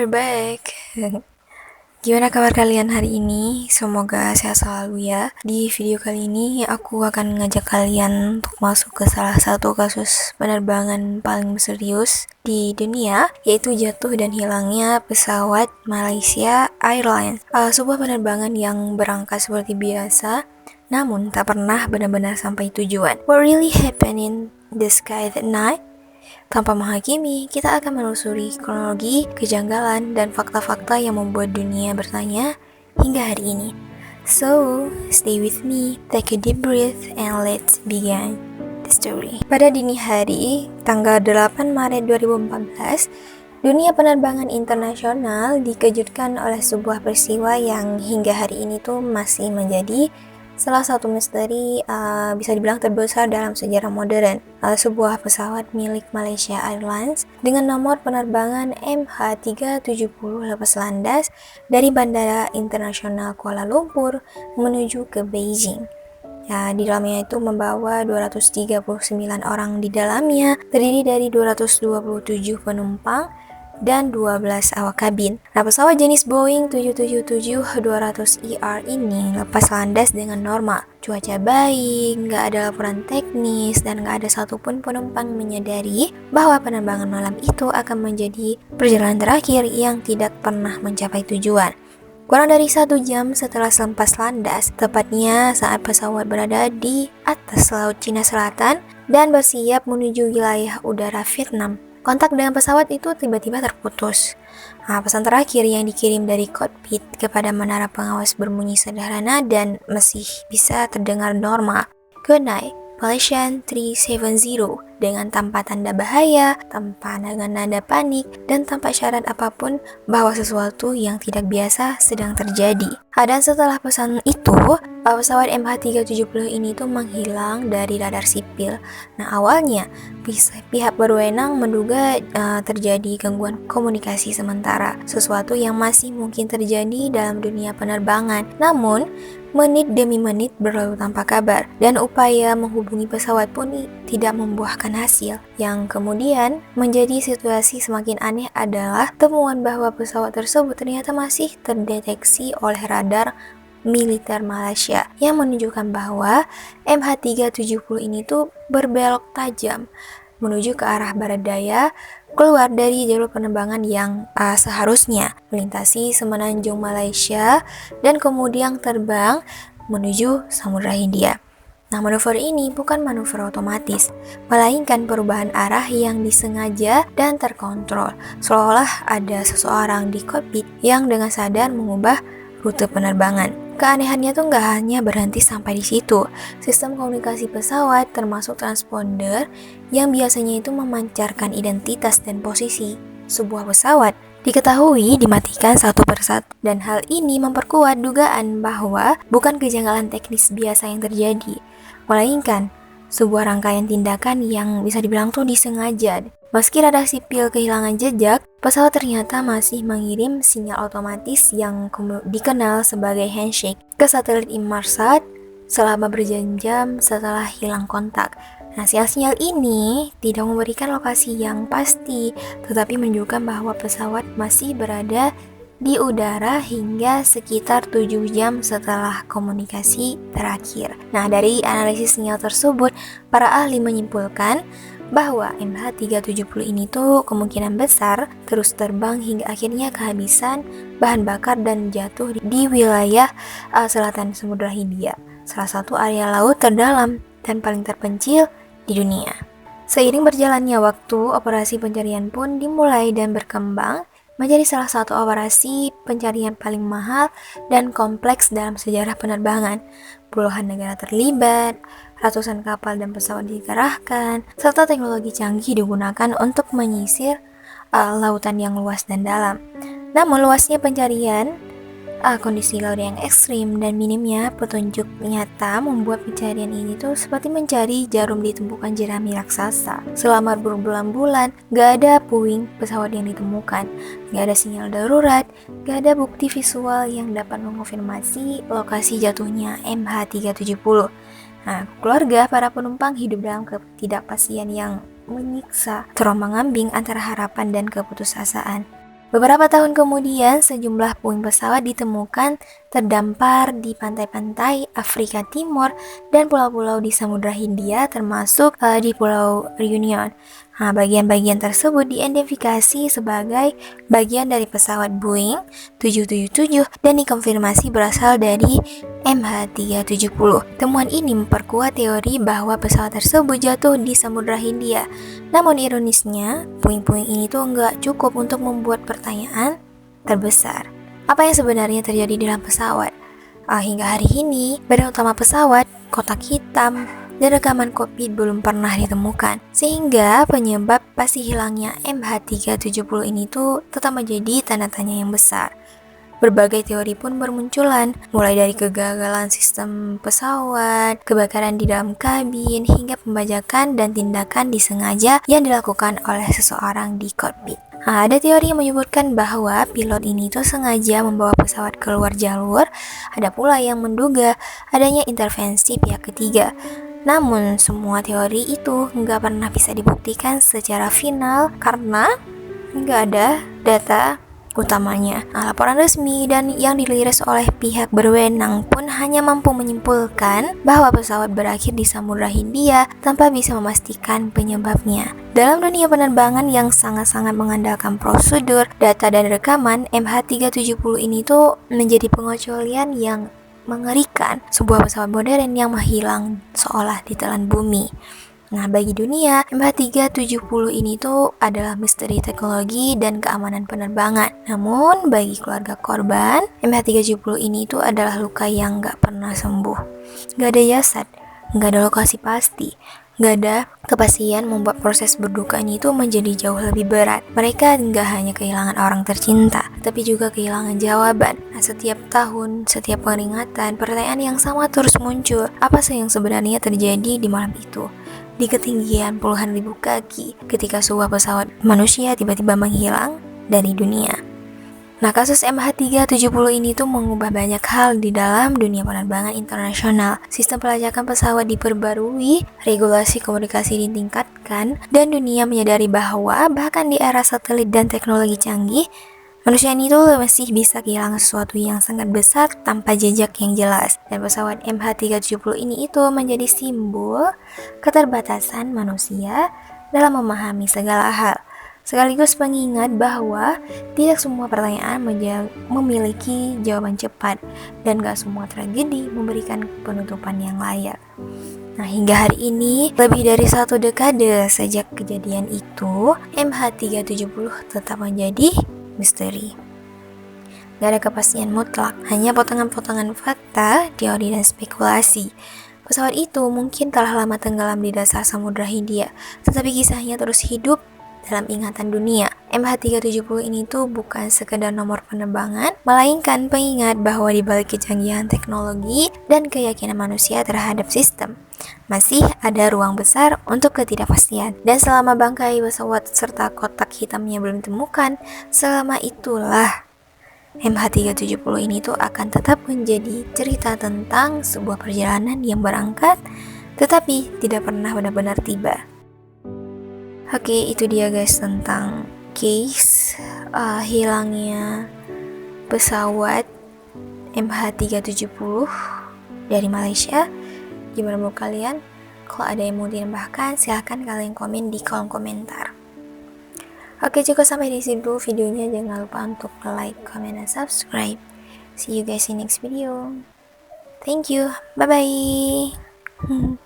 we're back. Gimana kabar kalian hari ini? Semoga sehat selalu ya. Di video kali ini aku akan ngajak kalian untuk masuk ke salah satu kasus penerbangan paling misterius di dunia, yaitu jatuh dan hilangnya pesawat Malaysia Airlines. Sebuah penerbangan yang berangkat seperti biasa, namun tak pernah benar-benar sampai tujuan. What really happened in the sky that night? Tanpa menghakimi, kita akan menelusuri kronologi, kejanggalan, dan fakta-fakta yang membuat dunia bertanya hingga hari ini. So, stay with me, take a deep breath, and let's begin the story. Pada dini hari, tanggal 8 Maret 2014, dunia penerbangan internasional dikejutkan oleh sebuah peristiwa yang hingga hari ini tuh masih menjadi salah satu misteri bisa dibilang terbesar dalam sejarah modern. Sebuah pesawat milik Malaysia Airlines dengan nomor penerbangan MH370 lepas landas dari Bandara Internasional Kuala Lumpur menuju ke Beijing. Di dalamnya itu membawa 239 orang di dalamnya, terdiri dari 227 penumpang dan 12 awak kabin. Pesawat jenis Boeing 777-200ER ini lepas landas dengan normal. Cuaca baik, nggak ada laporan teknis, dan nggak ada satupun penumpang menyadari bahwa penerbangan malam itu akan menjadi perjalanan terakhir yang tidak pernah mencapai tujuan. Kurang dari 1 jam setelah selepas landas, tepatnya saat pesawat berada di atas Laut Cina Selatan dan bersiap menuju wilayah udara Vietnam, kontak dengan pesawat itu tiba-tiba terputus. Pesan terakhir yang dikirim dari kokpit kepada menara pengawas berbunyi sederhana dan masih bisa terdengar normal. Good night, Malaysian 370, dengan tanpa tanda bahaya, tanpa nada panik, dan tanpa syarat apapun bahwa sesuatu yang tidak biasa sedang terjadi. Dan setelah pesan itu, pesawat MH370 ini tuh menghilang dari radar sipil. Awalnya pihak berwenang menduga terjadi gangguan komunikasi sementara, sesuatu yang masih mungkin terjadi dalam dunia penerbangan. Namun, menit demi menit berlalu tanpa kabar, dan upaya menghubungi pesawat pun tidak membuahkan hasil. Yang kemudian menjadi situasi semakin aneh adalah temuan bahwa pesawat tersebut ternyata masih terdeteksi oleh radar militer Malaysia yang menunjukkan bahwa MH370 ini tuh berbelok tajam menuju ke arah barat daya, keluar dari jalur penerbangan yang seharusnya melintasi semenanjung Malaysia dan kemudian terbang menuju Samudra Hindia. Manuver ini bukan manuver otomatis, melainkan perubahan arah yang disengaja dan terkontrol, seolah ada seseorang di kokpit yang dengan sadar mengubah rute penerbangan. Keanehannya tuh nggak hanya berhenti sampai di situ. Sistem komunikasi pesawat termasuk transponder yang biasanya itu memancarkan identitas dan posisi sebuah pesawat diketahui dimatikan satu persatu, dan hal ini memperkuat dugaan bahwa bukan kejanggalan teknis biasa yang terjadi, melainkan sebuah rangkaian tindakan yang bisa dibilang tuh disengaja. Meski radar sipil kehilangan jejak, pesawat ternyata masih mengirim sinyal otomatis yang dikenal sebagai handshake ke satelit Inmarsat selama berjam-jam setelah hilang kontak. Sinyal ini tidak memberikan lokasi yang pasti, tetapi menunjukkan bahwa pesawat masih berada di udara hingga sekitar 7 jam setelah komunikasi terakhir. Dari analisis sinyal tersebut, para ahli menyimpulkan bahwa MH370 ini tuh kemungkinan besar terus terbang hingga akhirnya kehabisan bahan bakar dan jatuh di wilayah selatan Samudra Hindia, salah satu area laut terdalam dan paling terpencil di dunia. Seiring berjalannya waktu, operasi pencarian pun dimulai dan berkembang menjadi salah satu operasi pencarian paling mahal dan kompleks dalam sejarah penerbangan. Puluhan negara terlibat, ratusan kapal dan pesawat dikerahkan, serta teknologi canggih digunakan untuk menyisir lautan yang luas dan dalam. Namun luasnya pencarian, kondisi laut yang ekstrim, dan minimnya petunjuk nyata membuat pencarian ini tuh seperti mencari jarum di tumpukan jerami raksasa. Selama berbulan-bulan, gak ada puing pesawat yang ditemukan, gak ada sinyal darurat, gak ada bukti visual yang dapat mengonfirmasi lokasi jatuhnya MH370. Keluarga para penumpang hidup dalam ketidakpastian yang menyiksa, terombang-ambing antara harapan dan keputusasaan. Beberapa tahun kemudian, sejumlah puing pesawat ditemukan terdampar di pantai-pantai Afrika Timur dan pulau-pulau di Samudra Hindia termasuk di Pulau Reunion. Nah, bagian-bagian tersebut diidentifikasi sebagai bagian dari pesawat Boeing 777 dan dikonfirmasi berasal dari MH370. Temuan ini memperkuat teori bahwa pesawat tersebut jatuh di Samudra Hindia. Namun ironisnya, puing-puing ini tuh nggak cukup untuk membuat pertanyaan terbesar. Apa yang sebenarnya terjadi di dalam pesawat? Hingga hari ini, badan utama pesawat, kotak hitam, dan rekaman kokpit belum pernah ditemukan. Sehingga penyebab pasti hilangnya MH370 ini tuh tetap menjadi tanda tanya yang besar. Berbagai teori pun bermunculan, mulai dari kegagalan sistem pesawat, kebakaran di dalam kabin, hingga pembajakan dan tindakan disengaja yang dilakukan oleh seseorang di kokpit. Ada teori yang menyebutkan bahwa pilot ini tuh sengaja membawa pesawat keluar jalur, ada pula yang menduga adanya intervensi pihak ketiga. Namun, semua teori itu nggak pernah bisa dibuktikan secara final karena nggak ada data utamanya. Laporan resmi dan yang dirilis oleh pihak berwenang pun hanya mampu menyimpulkan bahwa pesawat berakhir di Samudra Hindia tanpa bisa memastikan penyebabnya. Dalam dunia penerbangan yang sangat-sangat mengandalkan prosedur, data dan rekaman, MH370 ini tuh menjadi pengecualian yang mengerikan, sebuah pesawat modern yang menghilang seolah ditelan bumi. Nah, bagi dunia, MH370 ini tuh adalah misteri teknologi dan keamanan penerbangan. Namun, bagi keluarga korban, MH370 ini tuh adalah luka yang gak pernah sembuh. Gak ada jasad, gak ada lokasi pasti, gak ada kepastian membuat proses berduka ini tuh menjadi jauh lebih berat. Mereka gak hanya kehilangan orang tercinta, tapi juga kehilangan jawaban. Nah, setiap tahun, setiap peringatan, pertanyaan yang sama terus muncul. Apa sih yang sebenarnya terjadi di malam itu? Di ketinggian puluhan ribu kaki, ketika sebuah pesawat manusia tiba-tiba menghilang dari dunia. Nah, kasus MH370 ini tuh mengubah banyak hal di dalam dunia penerbangan internasional. Sistem pelacakan pesawat diperbarui, regulasi komunikasi ditingkatkan, dan dunia menyadari bahwa bahkan di era satelit dan teknologi canggih, manusia ini tuh masih bisa kehilangan sesuatu yang sangat besar tanpa jejak yang jelas. Dan pesawat MH370 ini itu menjadi simbol keterbatasan manusia dalam memahami segala hal. Sekaligus pengingat bahwa tidak semua pertanyaan memiliki jawaban cepat dan gak semua tragedi memberikan penutupan yang layak. Nah, hingga hari ini, lebih dari 1 dekade sejak kejadian itu, MH370 tetap menjadi misteri. Gak ada kepastian mutlak, hanya potongan-potongan fakta, teori, dan spekulasi. Pesawat itu mungkin telah lama tenggelam di dasar Samudra Hindia, tetapi kisahnya terus hidup dalam ingatan dunia. MH370 ini tuh bukan sekedar nomor penerbangan, melainkan pengingat bahwa di balik kecanggihan teknologi dan keyakinan manusia terhadap sistem, masih ada ruang besar untuk ketidakpastian. Dan selama bangkai pesawat serta kotak hitamnya belum ditemukan, selama itulah MH370 ini tuh akan tetap menjadi cerita tentang sebuah perjalanan yang berangkat tetapi tidak pernah benar-benar tiba. Oke, itu dia guys tentang case hilangnya pesawat MH370 dari Malaysia. Gimana menurut kalian? Kalau ada yang mau ditambahkan, silahkan kalian komen di kolom komentar. Oke, cukup sampai di situ videonya. Jangan lupa untuk like, comment, dan subscribe. See you guys in next video. Thank you. Bye-bye.